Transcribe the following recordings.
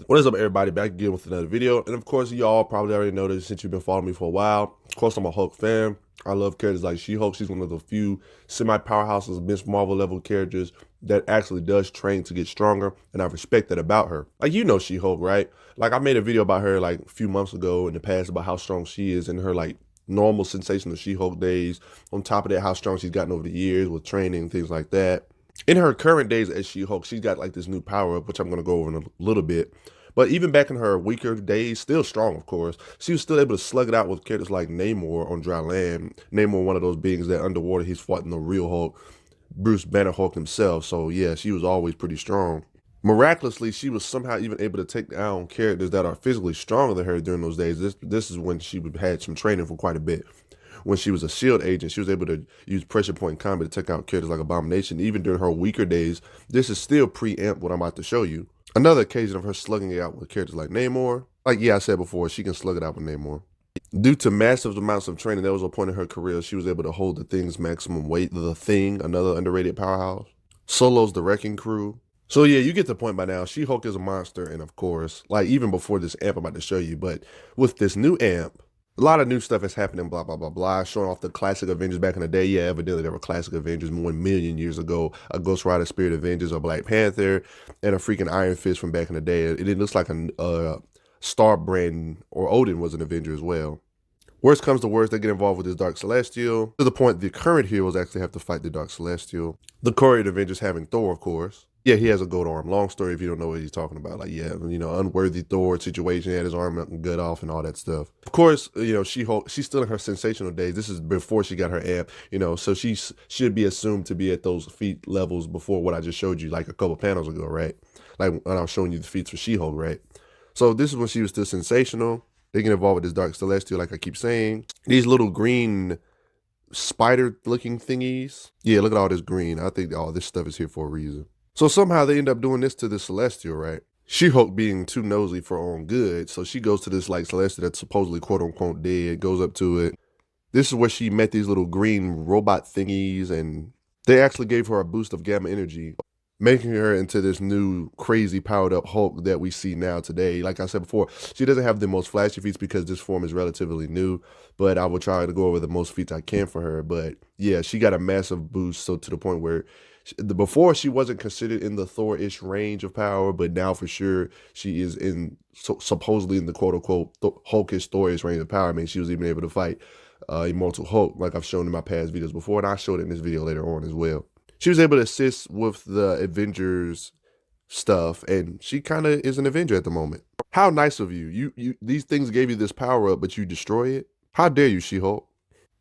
What is up, everybody? Back again with another video. And of course, y'all probably already know this since you've been following me for a while. Of course, I'm a Hulk fan. I love characters like She-Hulk. She's one of the few semi-powerhouses, Miss Marvel level characters that actually does train to get stronger. And I respect that about her. Like, you know She-Hulk, right? Like, I made a video about her like a few months ago in the past about how strong she is in her like normal sensational She-Hulk days. On top of that, how strong she's gotten over the years with training and things like that. In her current days as She-Hulk, she's got like this new power up, which I'm going to go over in a little bit. But even back in her weaker days, still strong, of course, she was still able to slug it out with characters like Namor on dry land. Namor, one of those beings that underwater, he's fighting the real Hulk, Bruce Banner Hulk himself. So yeah, she was always pretty strong. Miraculously, she was somehow even able to take down characters that are physically stronger than her during those days. This is when she had some training for quite a bit. When she was a SHIELD agent, she was able to use pressure point combat to take out characters like Abomination. Even during her weaker days, this is still preamp what I'm about to show you. Another occasion of her slugging it out with characters like Namor. Like, yeah, I said before, she can slug it out with Namor. Due to massive amounts of training, there was a point in her career she was able to hold the Thing's maximum weight. The Thing, another underrated powerhouse. Solo's The Wrecking Crew. So yeah, you get the point by now. She-Hulk is a monster, and of course, like even before this amp I'm about to show you, but with this new amp, a lot of new stuff is happening, blah, blah, blah, blah. Showing off the classic Avengers back in the day. Yeah, evidently there were classic Avengers 1,000,000 years ago. A Ghost Rider, Spirit Avengers, a Black Panther, and a freaking Iron Fist from back in the day. It looks like a Star Brand or Odin was an Avenger as well. Worst comes to worst, they get involved with this Dark Celestial. To the point the current heroes actually have to fight the Dark Celestial. The Courier Avengers having Thor, of course. Yeah, he has a gold arm. Long story if you don't know what he's talking about. Like, yeah, you know, unworthy Thor situation, had his arm gut off and all that stuff. Of course, you know, She-Hulk, she's still in her sensational days. This is before she got her amp, you know, so she should be assumed to be at those feat levels before what I just showed you like a couple panels ago, right? Like when I was showing you the feats for She-Hulk, right? So this is when she was still sensational. They get involved with this Dark Celestial, like I keep saying. These little green spider-looking thingies. Yeah, look at all this green. I think all this stuff is here for a reason. So somehow they end up doing this to the Celestial, right? She-Hulk being too nosy for her own good, so she goes to this like Celestial that's supposedly quote-unquote dead, goes up to it. This is where she met these little green robot thingies, and they actually gave her a boost of gamma energy, making her into this new crazy powered up Hulk that we see now today. Like I said before, she doesn't have the most flashy feats because this form is relatively new, but I will try to go over the most feats I can for her. But yeah, she got a massive boost, so to the point where before she wasn't considered in the Thor-ish range of power, but now for sure she is in supposedly in the quote-unquote Hulkish Thor-ish range of power. I mean, she was even able to fight Immortal Hulk, like I've shown in my past videos before, and I showed it in this video later on as well. She was able to assist with the Avengers stuff, and she kind of is an Avenger at the moment. How nice of you. You these things gave you this power up, but you destroy it? How dare you, She-Hulk?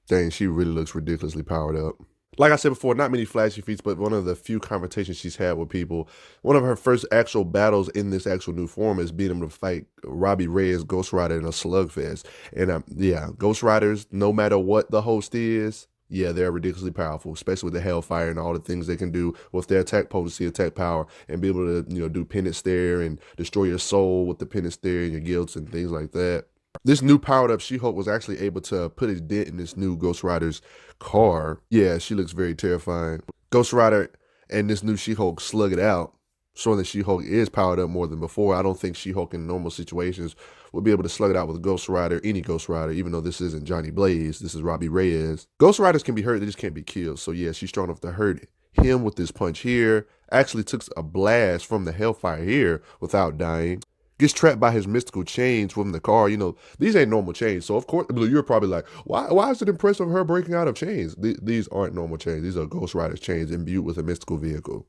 Dang, she really looks ridiculously powered up. Like I said before, not many flashy feats, but one of the few conversations she's had with people. One of her first actual battles in this actual new form is being able to fight Robbie Reyes, Ghost Rider, in a slugfest. And yeah, Ghost Riders, no matter what the host is, yeah, they're ridiculously powerful, especially with the Hellfire and all the things they can do with their attack potency, attack power, and be able to, you know, do Penance Stare and destroy your soul with the Penance Stare and your guilts and things like that. This new powered up She-Hulk was actually able to put a dent in this new Ghost Rider's car. Yeah, she looks very terrifying. Ghost Rider and this new She-Hulk slug it out, showing that She-Hulk is powered up more than before. I don't think She-Hulk in normal situations would be able to slug it out with Ghost Rider, any Ghost Rider, even though this isn't Johnny Blaze. This is Robbie Reyes. Ghost Riders can be hurt, they just can't be killed. So yeah, she's strong enough to hurt him with this punch here. Actually took a blast from the Hellfire here without dying. Gets trapped by his mystical chains from the car. You know, these ain't normal chains. So, of course, you're probably like, why is it impressive her breaking out of chains? These aren't normal chains. These are Ghost Rider's chains imbued with a mystical vehicle,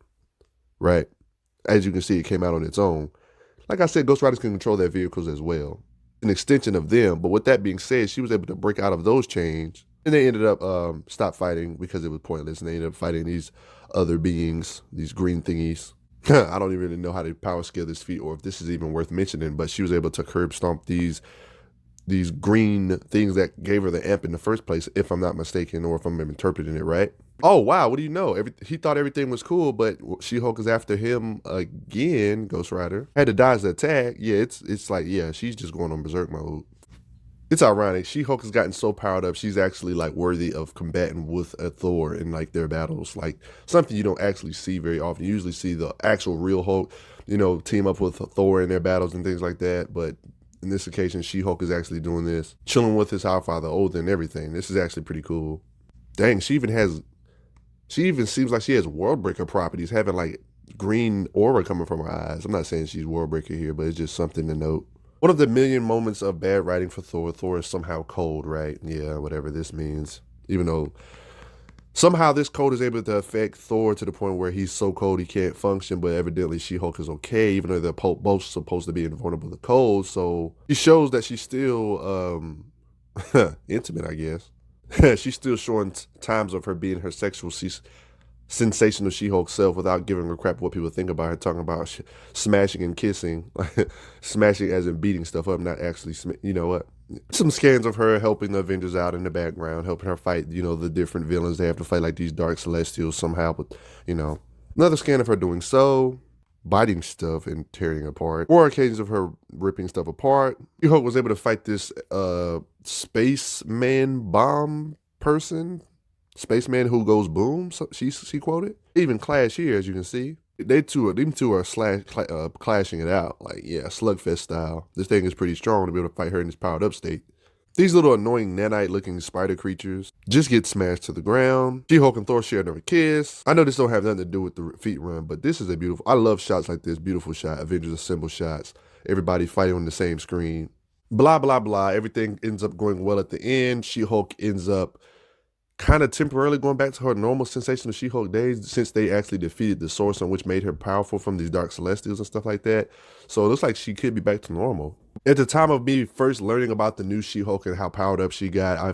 right? As you can see, it came out on its own. Like I said, Ghost Riders can control their vehicles as well. An extension of them. But with that being said, she was able to break out of those chains. And they ended up stop fighting because it was pointless. And they ended up fighting these other beings, these green thingies. I don't even really know how to power scale this feat or if this is even worth mentioning, but she was able to curb stomp these green things that gave her the amp in the first place, if I'm not mistaken, or if I'm interpreting it right. Oh, wow, what do you know? He thought everything was cool, but She-Hulk is after him again, Ghost Rider. Had to dodge the attack. Yeah, it's like, yeah, she's just going on berserk mode. It's ironic. She-Hulk has gotten so powered up, she's actually like worthy of combating with a Thor in like their battles. Like something you don't actually see very often. You usually see the actual real Hulk, team up with Thor in their battles and things like that. But in this occasion, She-Hulk is actually doing this, chilling with his Father Odin and everything. This is actually pretty cool. Dang, she even seems like she has Worldbreaker properties, having like green aura coming from her eyes. I'm not saying she's Worldbreaker here, but it's just something to note. One of the million moments of bad writing for Thor. Thor is somehow cold, right? Yeah, whatever this means. Even though somehow this cold is able to affect Thor to the point where he's so cold he can't function, but evidently She-Hulk is okay, even though they're both supposed to be invulnerable to cold. So he shows that she's still intimate, I guess. She's still showing times of her being her sexual sensational She-Hulk self without giving a crap what people think about her, talking about smashing and kissing, smashing as in beating stuff up, not actually, you know what? Some scans of her helping the Avengers out in the background, helping her fight, the different villains they have to fight, like these Dark Celestials somehow, but, another scan of her doing so, biting stuff and tearing apart. More occasions of her ripping stuff apart. She-Hulk was able to fight this spaceman bomb person, spaceman who goes boom. So she quoted. Even clash here, as you can see. Them two are clashing it out, like yeah, slugfest style. This thing is pretty strong to be able to fight her in this powered up state. These little annoying nanite-looking spider creatures just get smashed to the ground. She-Hulk and Thor share another kiss. I know this don't have nothing to do with the feet run, but this is a beautiful. I love shots like this. Beautiful shot. Avengers Assemble shots. Everybody fighting on the same screen. Blah blah blah. Everything ends up going well at the end. She-Hulk ends up kind of temporarily going back to her normal sensational She-Hulk days since they actually defeated the source on which made her powerful from these Dark Celestials and stuff like that. So it looks like she could be back to normal. At the time of me first learning about the new She-Hulk and how powered up she got, I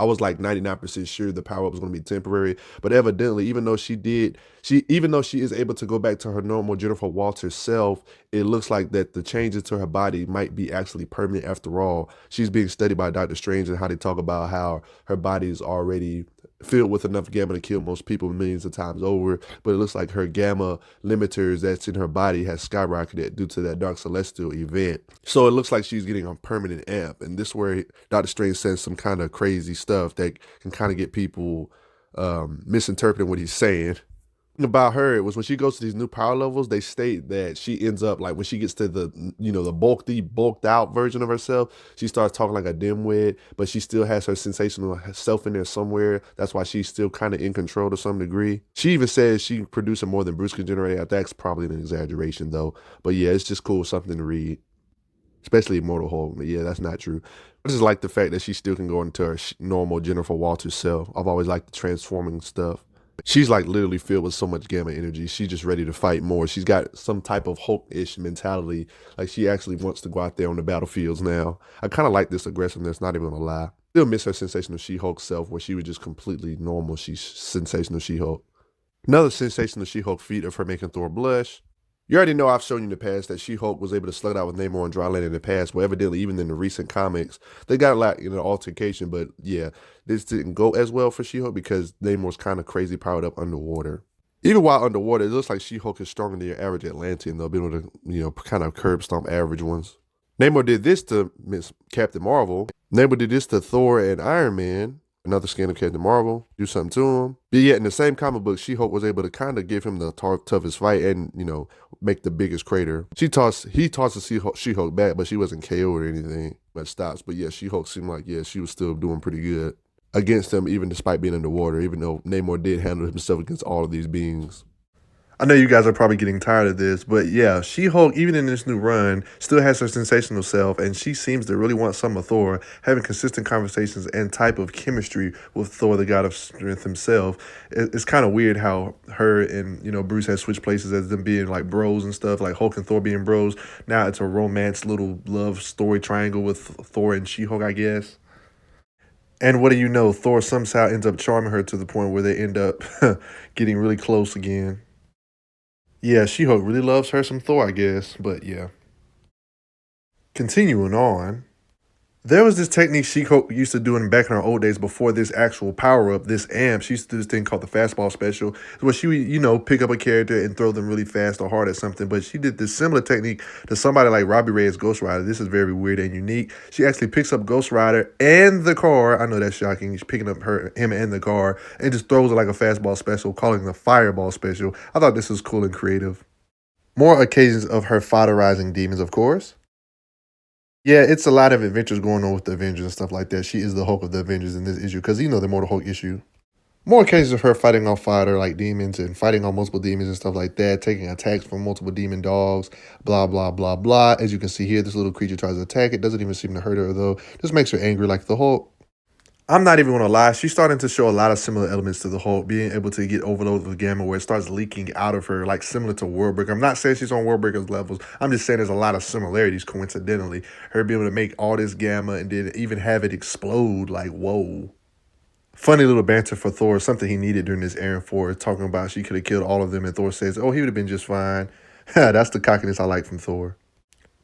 was like 99% sure the power up was going to be temporary, but evidently even though she is able to go back to her normal Jennifer Walters self, it looks like that the changes to her body might be actually permanent after all. She's being studied by Doctor Strange and how they talk about how her body is already filled with enough gamma to kill most people millions of times over, but it looks like her gamma limiters that's in her body has skyrocketed due to that Dark Celestial event. So it looks like she's getting a permanent amp, and this is where Doctor Strange says some kind of crazy stuff that can kind of get people misinterpreting what he's saying. About her, it was when she goes to these new power levels, they state that she ends up like when she gets to the bulked out version of herself, she starts talking like a dimwit, but she still has her sensational self in there somewhere. That's why she's still kind of in control to some degree. She even says she producing more than Bruce can generate. That's probably an exaggeration though, but yeah, it's just cool, something to read, especially Immortal Hulk. But yeah, that's not true. I just like the fact that she still can go into her normal Jennifer Walters self. I've always liked the transforming stuff. She's like literally filled with so much gamma energy. She's just ready to fight more. She's got some type of Hulk-ish mentality. Like she actually wants to go out there on the battlefields now. I kind of like this aggressiveness, not even gonna lie. Still miss her sensational She-Hulk self where she was just completely normal. She's sensational She-Hulk. Another sensational She-Hulk feat of her making Thor blush. You already know I've shown you in the past that She-Hulk was able to slug it out with Namor and Dryland in the past. Well, evidently, even in the recent comics, they got a lot in an altercation. But yeah, this didn't go as well for She-Hulk because Namor's kind of crazy powered up underwater. Even while underwater, it looks like She-Hulk is stronger than your average Atlantean. They'll be able to, kind of curb stomp average ones. Namor did this to Miss Captain Marvel. Namor did this to Thor and Iron Man. Another scan of Captain Marvel, do something to him. But yet in the same comic book, She-Hulk was able to kind of give him the toughest fight and, make the biggest crater. He tossed the She-Hulk back, but she wasn't KO'd or anything. But stops. But yeah, She-Hulk seemed like, yeah, she was still doing pretty good against him, even despite being underwater, even though Namor did handle himself against all of these beings. I know you guys are probably getting tired of this, but yeah, She-Hulk, even in this new run, still has her sensational self, and she seems to really want some of Thor, having consistent conversations and type of chemistry with Thor, the god of strength himself. It's kind of weird how her and, Bruce has switched places as them being like bros and stuff, like Hulk and Thor being bros. Now it's a romance little love story triangle with Thor and She-Hulk, I guess. And what do you know? Thor somehow ends up charming her to the point where they end up getting really close again. Yeah, She-Hulk really loves her some Thor, I guess. But yeah. Continuing on. There was this technique She-Hulk used to do in back in her old days before this actual power-up, this amp. She used to do this thing called the fastball special, where she would, pick up a character and throw them really fast or hard at something. But she did this similar technique to somebody like Robbie Reyes Ghost Rider. This is very weird and unique. She actually picks up Ghost Rider and the car. I know that's shocking. She's picking up him and the car and just throws it like a fastball special, calling it the fireball special. I thought this was cool and creative. More occasions of her fodderizing demons, of course. Yeah, it's a lot of adventures going on with the Avengers and stuff like that. She is the Hulk of the Avengers in this issue because the Mortal Hulk issue. More occasions of her fighting off fodder like demons and fighting on multiple demons and stuff like that, taking attacks from multiple demon dogs, blah, blah, blah, blah. As you can see here, this little creature tries to attack. It doesn't even seem to hurt her, though. Just makes her angry like the Hulk. I'm not even gonna lie, she's starting to show a lot of similar elements to the Hulk, being able to get overloaded with gamma where it starts leaking out of her, like similar to Worldbreaker. I'm not saying she's on Worldbreaker's levels. I'm just saying there's a lot of similarities coincidentally. Her being able to make all this gamma and then even have it explode, like, whoa. Funny little banter for Thor, something he needed during this Aaron Force, talking about she could have killed all of them, and Thor says, oh, he would have been just fine. That's the cockiness I like from Thor.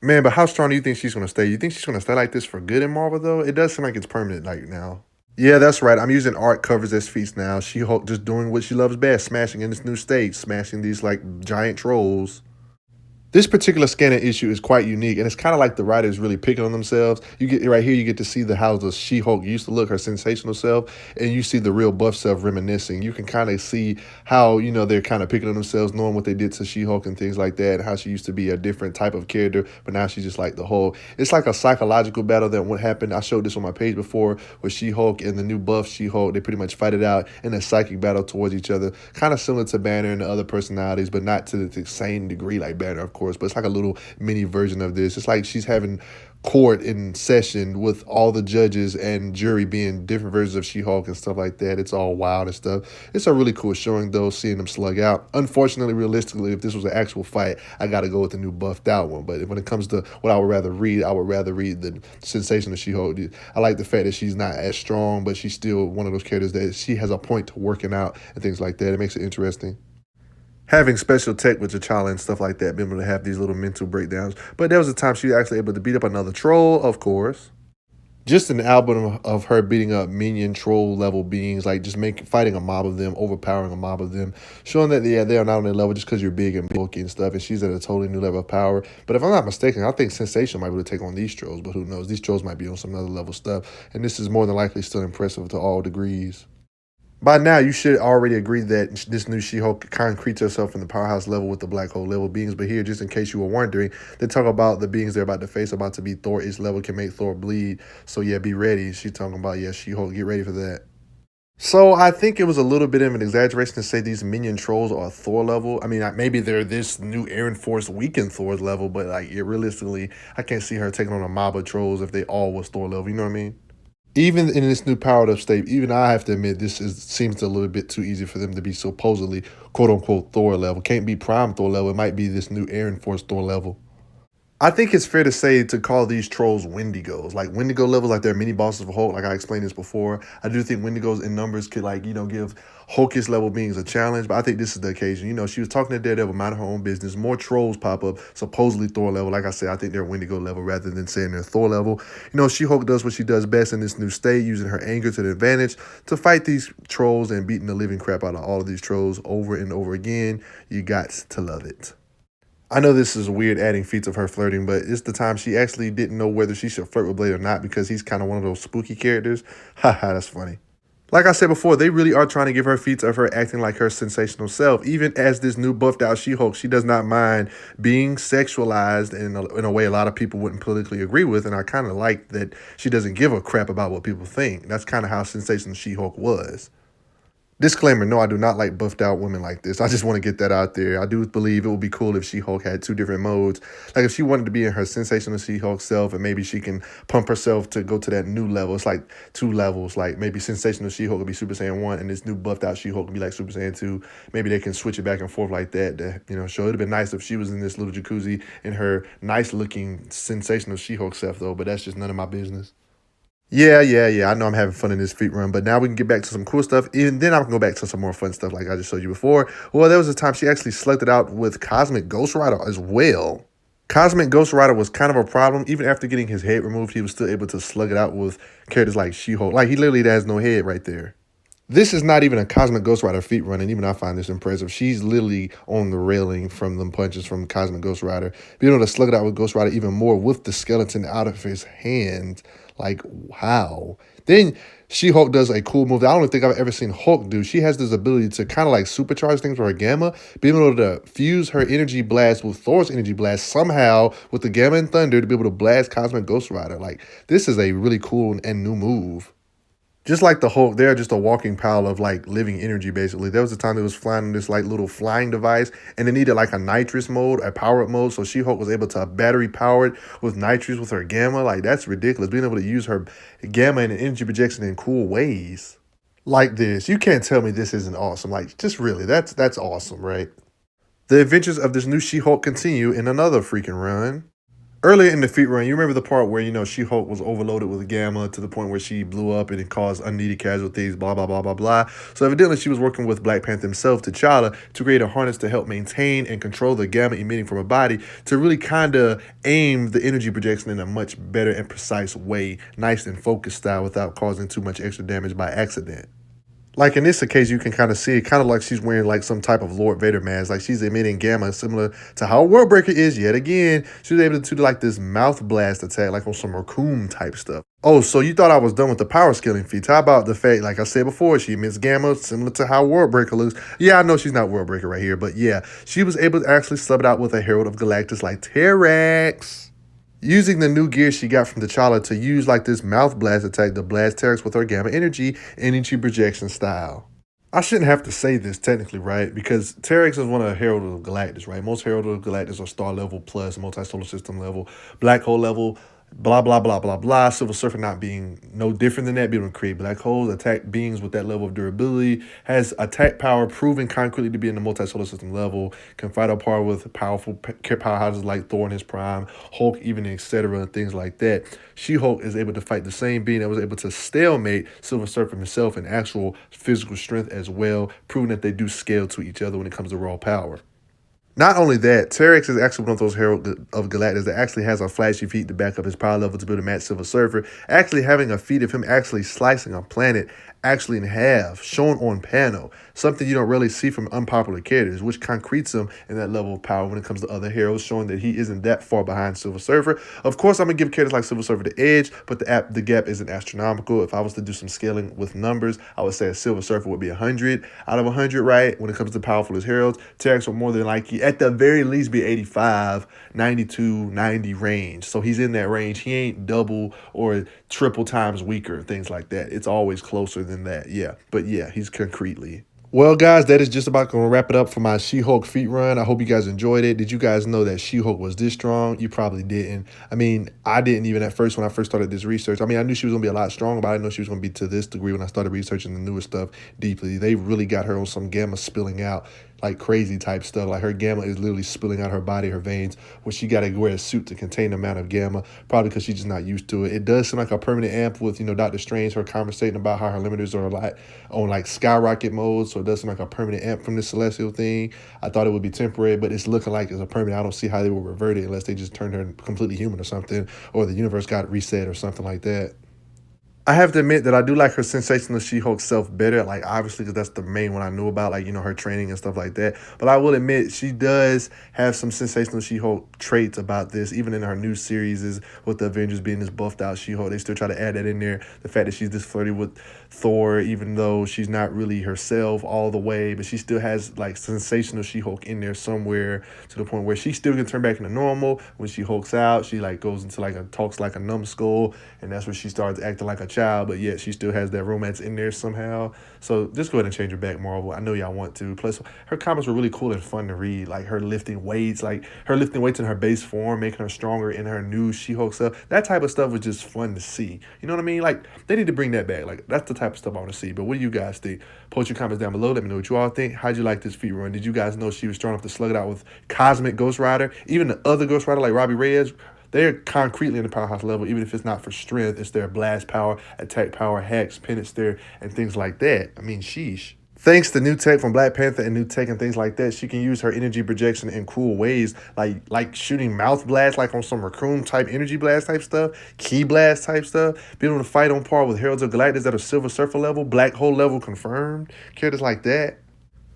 Man, but how strong do you think she's going to stay? You think she's going to stay like this for good in Marvel, though? It does seem like it's permanent like now. Yeah, that's right. I'm using art covers as feats now. She-Hulk just doing what she loves best, smashing in this new state, smashing these like giant trolls. This particular scanner issue is quite unique, and it's kind of like the writers really picking on themselves. You get right here, you get to see how the She-Hulk used to look, her sensational self, and you see the real buff self reminiscing. You can kind of see how, they're kind of picking on themselves, knowing what they did to She-Hulk and things like that, and how she used to be a different type of character, but now she's just like the Hulk. It's like a psychological battle that what happened. I showed this on my page before, with She-Hulk and the new buff She-Hulk. They pretty much fight it out in a psychic battle towards each other, kind of similar to Banner and the other personalities, but not to the same degree like Banner, of course, but it's like a little mini version of this. It's like she's having court in session with all the judges and jury being different versions of She-Hulk and stuff like that. It's all wild and stuff. It's a really cool showing, though, seeing them slug out. Unfortunately, realistically, if this was an actual fight, I got to go with the new buffed out one. But when it comes to what I would rather read the Sensation of She-Hulk. I like the fact that she's not as strong, but she's still one of those characters that she has a point to working out and things like that. It makes it interesting. Having special tech with T'Challa and stuff like that, being able to have these little mental breakdowns. But there was a time she was actually able to beat up another troll, of course. Just an album of her beating up minion troll level beings, like just fighting a mob of them, overpowering a mob of them, showing that they are not on their level just because you're big and bulky and stuff, and she's at a totally new level of power. But if I'm not mistaken, I think Sensation might be able to take on these trolls, but who knows? These trolls might be on some other level stuff, and this is more than likely still impressive to all degrees. By now, you should already agree that this new She-Hulk concretes herself in the powerhouse level with the black hole level beings. But here, just in case you were wondering, they talk about the beings they're about to face, about to be Thor-ish level, can make Thor bleed. So yeah, be ready. She's talking about, yeah, She-Hulk, get ready for that. So I think it was a little bit of an exaggeration to say these minion trolls are Thor level. I mean, maybe they're this new Aaron Force weakened Thor's level, but like realistically, I can't see her taking on a mob of trolls if they all was Thor level. You know what I mean? Even in this new powered up state, even I have to admit seems a little bit too easy for them to be supposedly quote unquote Thor level. Can't be prime Thor level. It might be this new Aaron Force Thor level. I think it's fair to say to call these trolls Wendigos, like Wendigo levels, like they're mini bosses of Hulk. Like I explained this before, I do think Wendigos in numbers could give Hulkish level beings a challenge, but I think this is the occasion. She was talking to Daredevil, minding her own business. More trolls pop up, supposedly Thor level. Like I said, I think they're Wendigo level rather than saying they're Thor level. She-Hulk does what she does best in this new state, using her anger to the advantage to fight these trolls and beating the living crap out of all of these trolls over and over again. You got to love it. I know this is weird adding feats of her flirting, but it's the time she actually didn't know whether she should flirt with Blade or not because he's kind of one of those spooky characters. Haha, that's funny. Like I said before, they really are trying to give her feats of her acting like her sensational self. Even as this new buffed out She-Hulk, she does not mind being sexualized in a way a lot of people wouldn't politically agree with. And I kind of like that she doesn't give a crap about what people think. That's kind of how sensational She-Hulk was. Disclaimer, no, I do not like buffed out women like this. I just want to get that out there. I do believe it would be cool if She-Hulk had two different modes. Like if she wanted to be in her sensational She-Hulk self and maybe she can pump herself to go to that new level. It's like two levels. Like maybe sensational She-Hulk would be Super Saiyan 1 and this new buffed out She-Hulk would be like Super Saiyan 2. Maybe they can switch it back and forth like that to, show. It would have been nice if she was in this little jacuzzi in her nice looking sensational She-Hulk self though, but that's just none of my business. Yeah. I know I'm having fun in this feat run, but now we can get back to some cool stuff. And then I can go back to some more fun stuff like I just showed you before. Well, there was a time she actually slugged it out with Cosmic Ghost Rider as well. Cosmic Ghost Rider was kind of a problem. Even after getting his head removed, he was still able to slug it out with characters like She-Hulk. Like, he literally has no head right there. This is not even a Cosmic Ghost Rider feat run, and even I find this impressive. She's literally on the railing from them punches from Cosmic Ghost Rider. Being able to slug it out with Ghost Rider even more with the skeleton out of his hand. Like, wow. Then She-Hulk does a cool move that I don't think I've ever seen Hulk do. She has this ability to kind of like supercharge things with her Gamma, being able to fuse her energy blast with Thor's energy blast somehow with the Gamma and Thunder to be able to blast Cosmic Ghost Rider. Like, this is a really cool and new move. Just like the Hulk, they're just a walking pile of like living energy, basically. There was a time it was flying in this like little flying device, and it needed like a nitrous mode, a power up mode. So She-Hulk was able to battery power it with nitrous with her Gamma. Like, that's ridiculous. Being able to use her Gamma and energy projection in cool ways like this. You can't tell me this isn't awesome. Like, just really, that's awesome, right? The adventures of this new She-Hulk continue in another freaking run. Earlier in the feat run, you remember the part where, She-Hulk was overloaded with Gamma to the point where she blew up and it caused unneeded casualties, blah, blah, blah, blah, blah. So evidently she was working with Black Panther himself, T'Challa, to create a harness to help maintain and control the Gamma emitting from her body to really kind of aim the energy projection in a much better and precise way, nice and focused style without causing too much extra damage by accident. Like in this occasion, you can kind of see it kind of like she's wearing like some type of Lord Vader mask. Like she's emitting Gamma similar to how Worldbreaker is yet again. She was able to do like this mouth blast attack, like on some Raccoon type stuff. Oh, so you thought I was done with the power scaling feats. How about the fact, like I said before, she emits Gamma similar to how Worldbreaker looks. Yeah, I know she's not Worldbreaker right here, but yeah, she was able to actually sub it out with a Herald of Galactus like Terrax. Using the new gear she got from T'Challa to use like this mouth blast attack to blast Terrax with her Gamma energy projection style. I shouldn't have to say this technically, right? Because Terrax is one of the Herald of Galactus, right? Most Herald of Galactus are star level plus, multi-solar system level, black hole level, blah, blah, blah, blah, blah. Silver Surfer not being no different than that, being able to create black holes, attack beings with that level of durability, has attack power proven concretely to be in the multi-solar system level, can fight apart with powerful powerhouses like Thor in his prime, Hulk even, etc., and things like that. She-Hulk is able to fight the same being that was able to stalemate Silver Surfer himself in actual physical strength as well, proving that they do scale to each other when it comes to raw power. Not only that, Terrax is actually one of those Herald of Galactus that actually has a flashy feat to back up his power level to be able to match Silver Surfer, actually having a feat of him actually slicing a planet actually in half, shown on panel, something you don't really see from unpopular characters, which concretes him in that level of power when it comes to other heroes, showing that he isn't that far behind Silver Surfer. Of course, I'm going to give characters like Silver Surfer the edge, but the gap isn't astronomical. If I was to do some scaling with numbers, I would say a Silver Surfer would be 100 out of 100, right? When it comes to powerful heroes, Terrax will more than likely, at the very least, be 85, 92, 90 range. So he's in that range. He ain't double or triple times weaker, things like that. It's always closer than that, yeah. But yeah, he's concretely. Well, guys, that is just about going to wrap it up for my She-Hulk feat run. I hope you guys enjoyed it. Did you guys know that She-Hulk was this strong? You probably didn't. I mean, I didn't even at first when I first started this research. I mean, I knew she was going to be a lot stronger, but I didn't know she was going to be to this degree when I started researching the newer stuff deeply. They really got her on some Gamma spilling out like crazy type stuff. Like her Gamma is literally spilling out her body, her veins, where she got to wear a suit to contain the amount of Gamma, probably because she's just not used to it. It does seem like a permanent amp with, Dr. Strange, her conversating about how her limiters are a lot on like skyrocket mode. So it does seem like a permanent amp from this celestial thing. I thought it would be temporary, but it's looking like it's a permanent. I don't see how they will revert it unless they just turn her completely human or something, or the universe got reset or something like that. I have to admit that I do like her sensational She-Hulk self better, like obviously because that's the main one I knew about, like, her training and stuff like that. But I will admit she does have some sensational She-Hulk traits about this, even in her new series with the Avengers being this buffed out She-Hulk. They still try to add that in there. The fact that she's this flirty with Thor, even though she's not really herself all the way, but she still has like sensational She-Hulk in there somewhere to the point where she still can turn back into normal. When she hulks out, she like goes into like talks like a numbskull, and that's where she starts acting like a child, but yet she still has that romance in there somehow. So just go ahead and change her back, Marvel. I know y'all want to. Plus, her comics were really cool and fun to read. Like her lifting weights in her base form, making her stronger in her new She-Hulk stuff. That type of stuff was just fun to see. You know what I mean? Like they need to bring that back. Like that's the type of stuff I want to see. But what do you guys think? Post your comments down below. Let me know what you all think. How'd you like this feat run? Did you guys know she was strong enough to slug it out with Cosmic Ghost Rider? Even the other Ghost Rider like Robbie Reyes, they're concretely in the powerhouse level, even if it's not for strength. It's their blast power, attack power, hacks, penance there, and things like that. I mean, sheesh. Thanks to new tech from Black Panther and new tech and things like that, she can use her energy projection in cool ways, like shooting mouth blasts, like on some Raccoon type energy blast type stuff, key blast type stuff. Being able to fight on par with Heralds of Galactus at a Silver Surfer level, Black Hole level confirmed. Characters like that.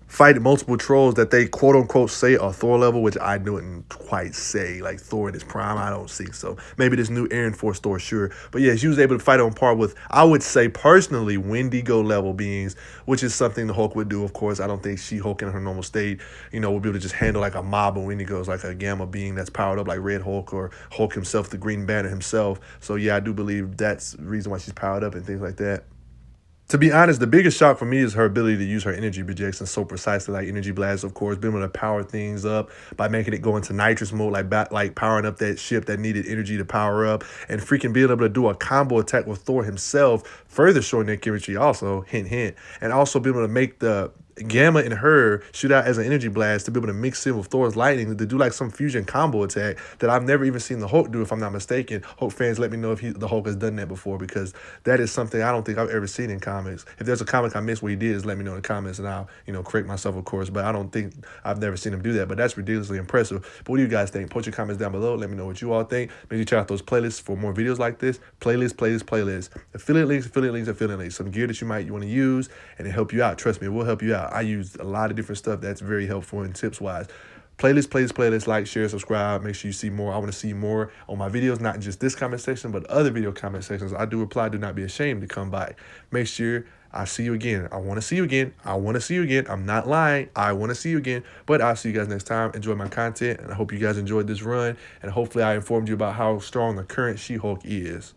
Fight multiple trolls that they quote unquote say are Thor level, which I wouldn't quite say. Like Thor in his prime, I don't think so. Maybe this new Aaron Force Thor, sure. But yeah, she was able to fight on par with, I would say personally, Wendigo level beings, which is something the Hulk would do, of course. I don't think She-Hulk in her normal state, would be able to just handle like a mob of Wendigos, like a Gamma being that's powered up like Red Hulk or Hulk himself, the Green Banner himself. So yeah, I do believe that's the reason why she's powered up and things like that. To be honest, the biggest shock for me is her ability to use her energy projections so precisely, like energy blasts, of course, being able to power things up by making it go into nitrous mode, like powering up that ship that needed energy to power up, and freaking being able to do a combo attack with Thor himself, further showing their chemistry also, hint, hint, and also being able to make the Gamma and her shoot out as an energy blast to be able to mix in with Thor's lightning to do like some fusion combo attack that I've never even seen the Hulk do, if I'm not mistaken. Hulk fans, let me know if the Hulk has done that before, because that is something I don't think I've ever seen in comics. If there's a comic I missed where he did, just let me know in the comments and I'll, correct myself, of course. But I don't think I've never seen him do that. But that's ridiculously impressive. But what do you guys think? Put your comments down below. Let me know what you all think. Make sure you check out those playlists for more videos like this. Playlists. Affiliate links. Some gear that you want to use and it help you out. Trust me, it will help you out. I use a lot of different stuff that's very helpful and tips wise. Playlist, like, share, subscribe. Make sure you see more. I want to see more on my videos, not just this comment section, but other video comment sections. I do reply. Do not be ashamed to come by. Make sure I see you again. I want to see you again. I'm not lying. I want to see you again. But I'll see you guys next time. Enjoy my content, and I hope you guys enjoyed this run. And hopefully I informed you about how strong the current She-Hulk is.